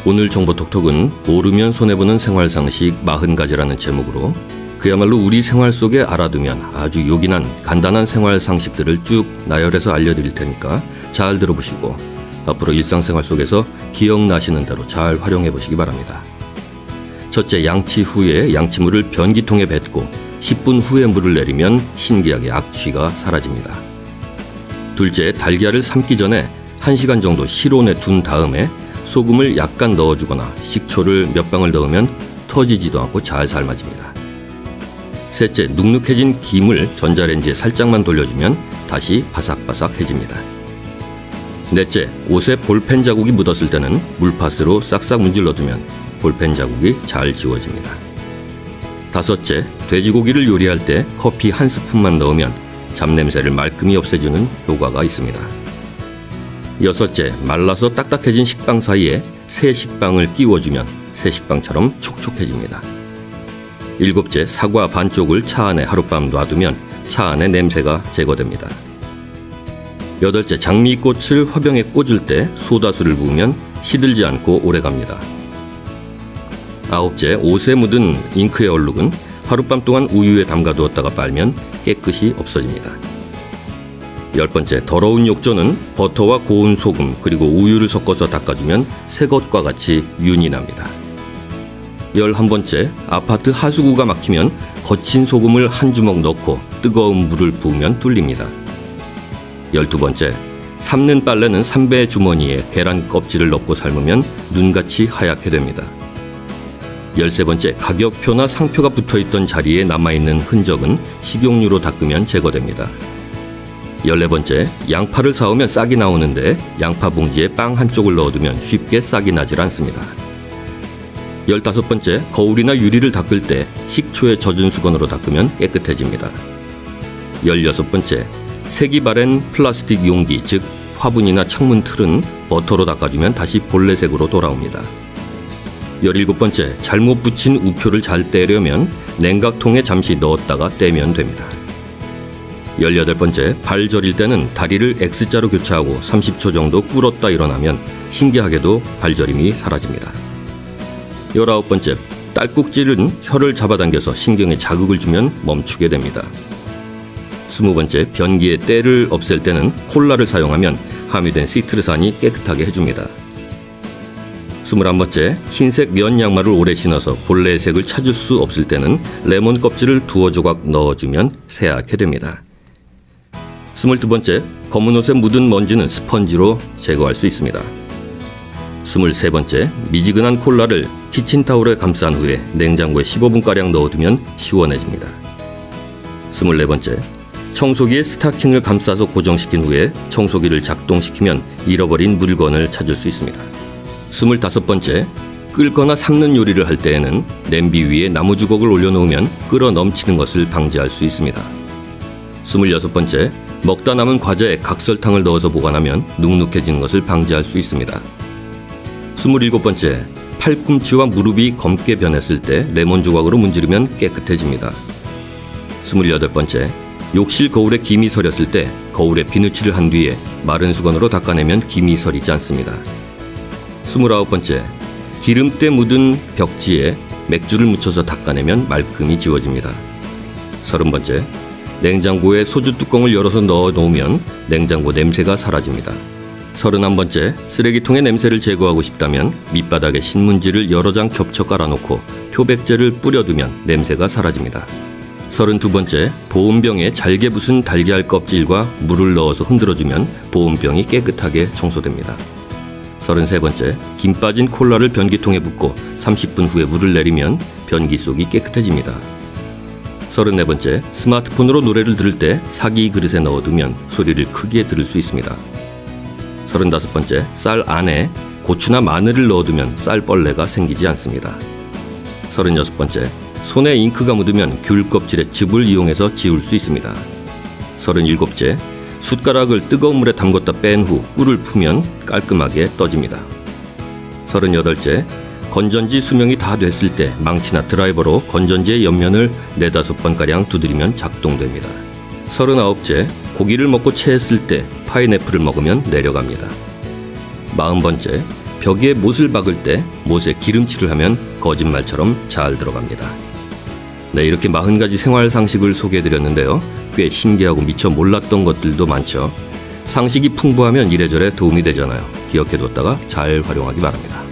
오늘 정보톡톡은 모르면 손해보는 생활상식 40가지라는 제목으로 그야말로 우리 생활 속에 알아두면 아주 요긴한 간단한 생활상식들을 쭉 나열해서 알려드릴 테니까 잘 들어보시고 앞으로 일상생활 속에서 기억나시는 대로 잘 활용해 보시기 바랍니다. 첫째, 양치 후에 양치물을 변기통에 뱉고 10분 후에 물을 내리면 신기하게 악취가 사라집니다. 둘째, 달걀을 삶기 전에 1시간 정도 실온에 둔 다음에 소금을 약간 넣어주거나 식초를 몇 방울 넣으면 터지지도 않고 잘 삶아집니다. 셋째, 눅눅해진 김을 전자레인지에 살짝만 돌려주면 다시 바삭바삭해집니다. 넷째, 옷에 볼펜 자국이 묻었을 때는 물파스로 싹싹 문질러주면 볼펜 자국이 잘 지워집니다. 다섯째, 돼지고기를 요리할 때 커피 1스푼만 넣으면 잡냄새를 말끔히 없애주는 효과가 있습니다. 여섯째, 말라서 딱딱해진 식빵 사이에 새 식빵을 끼워주면 새 식빵처럼 촉촉해집니다. 일곱째, 사과 반쪽을 차 안에 하룻밤 놔두면 차 안의 냄새가 제거됩니다. 여덟째, 장미꽃을 화병에 꽂을 때 소다수를 부으면 시들지 않고 오래갑니다. 아홉째, 옷에 묻은 잉크의 얼룩은 하룻밤 동안 우유에 담가두었다가 빨면 깨끗이 없어집니다. 10번째, 더러운 욕조는 버터와 고운 소금 그리고 우유를 섞어서 닦아주면 새 것과 같이 윤이 납니다. 11번째, 아파트 하수구가 막히면 거친 소금을 한 주먹 넣고 뜨거운 물을 부으면 뚫립니다. 12번째, 삶는 빨래는 삼배 주머니에 계란 껍질을 넣고 삶으면 눈같이 하얗게 됩니다. 13번째, 가격표나 상표가 붙어있던 자리에 남아있는 흔적은 식용유로 닦으면 제거됩니다. 14번째, 양파를 사오면 싹이 나오는데 양파 봉지에 빵 한쪽을 넣어두면 쉽게 싹이 나질 않습니다. 15번째, 거울이나 유리를 닦을 때 식초에 젖은 수건으로 닦으면 깨끗해집니다. 16번째, 색이 바랜 플라스틱 용기, 즉 화분이나 창문 틀은 버터로 닦아주면 다시 본래색으로 돌아옵니다. 17번째, 잘못 붙인 우표를 잘 떼려면 냉각통에 잠시 넣었다가 떼면 됩니다. 18번째, 발 저릴 때는 다리를 X자로 교차하고 30초 정도 꿇었다 일어나면 신기하게도 발저림이 사라집니다. 19번째, 딸꾹질은 혀를 잡아당겨서 신경에 자극을 주면 멈추게 됩니다. 20번째, 변기의 때를 없앨 때는 콜라를 사용하면 함유된 시트르산이 깨끗하게 해줍니다. 21번째, 흰색 면 양말을 오래 신어서 본래의 색을 찾을 수 없을 때는 레몬 껍질을 두어 조각 넣어주면 새하얗게 됩니다. 22번째, 검은 옷에 묻은 먼지는 스펀지로 제거할 수 있습니다. 23번째, 미지근한 콜라를 키친타올에 감싼 후에 냉장고에 15분가량 넣어두면 시원해집니다. 24번째, 청소기에 스타킹을 감싸서 고정시킨 후에 청소기를 작동시키면 잃어버린 물건을 찾을 수 있습니다. 25번째, 끓거나 삶는 요리를 할 때에는 냄비 위에 나무 주걱을 올려놓으면 끓어 넘치는 것을 방지할 수 있습니다. 26번째, 먹다 남은 과자에 각설탕을 넣어서 보관하면 눅눅해지는 것을 방지할 수 있습니다. 27번째, 팔꿈치와 무릎이 검게 변했을 때 레몬 조각으로 문지르면 깨끗해집니다. 28번째, 욕실 거울에 김이 서렸을 때 거울에 비누칠을 한 뒤에 마른 수건으로 닦아내면 김이 서리지 않습니다. 29번째, 기름때 묻은 벽지에 맥주를 묻혀서 닦아내면 말끔히 지워집니다. 30번째, 냉장고에 소주 뚜껑을 열어서 넣어 놓으면 냉장고 냄새가 사라집니다. 31번째, 쓰레기통의 냄새를 제거하고 싶다면 밑바닥에 신문지를 여러 장 겹쳐 깔아놓고 표백제를 뿌려두면 냄새가 사라집니다. 32번째, 보온병에 잘게 부순 달걀 껍질과 물을 넣어서 흔들어주면 보온병이 깨끗하게 청소됩니다. 33번째, 김 빠진 콜라를 변기통에 붓고 30분 후에 물을 내리면 변기 속이 깨끗해집니다. 34번째, 스마트폰으로 노래를 들을 때 사기 그릇에 넣어두면 소리를 크게 들을 수 있습니다. 35번째, 쌀 안에 고추나 마늘을 넣어두면 쌀벌레가 생기지 않습니다. 36번째, 손에 잉크가 묻으면 귤 껍질의 즙을 이용해서 지울 수 있습니다. 37번째, 숟가락을 뜨거운 물에 담궜다 뺀 후 꿀을 풀면 깔끔하게 떠집니다. 38번째, 건전지 수명이 다 됐을 때 망치나 드라이버로 건전지의 옆면을 4~5번가량 두드리면 작동됩니다. 39번째, 고기를 먹고 체했을 때 파인애플을 먹으면 내려갑니다. 40번째, 벽에 못을 박을 때 못에 기름칠을 하면 거짓말처럼 잘 들어갑니다. 네, 이렇게 40가지 생활 상식을 소개해드렸는데요. 꽤 신기하고 미처 몰랐던 것들도 많죠. 상식이 풍부하면 이래저래 도움이 되잖아요. 기억해뒀다가 잘 활용하기 바랍니다.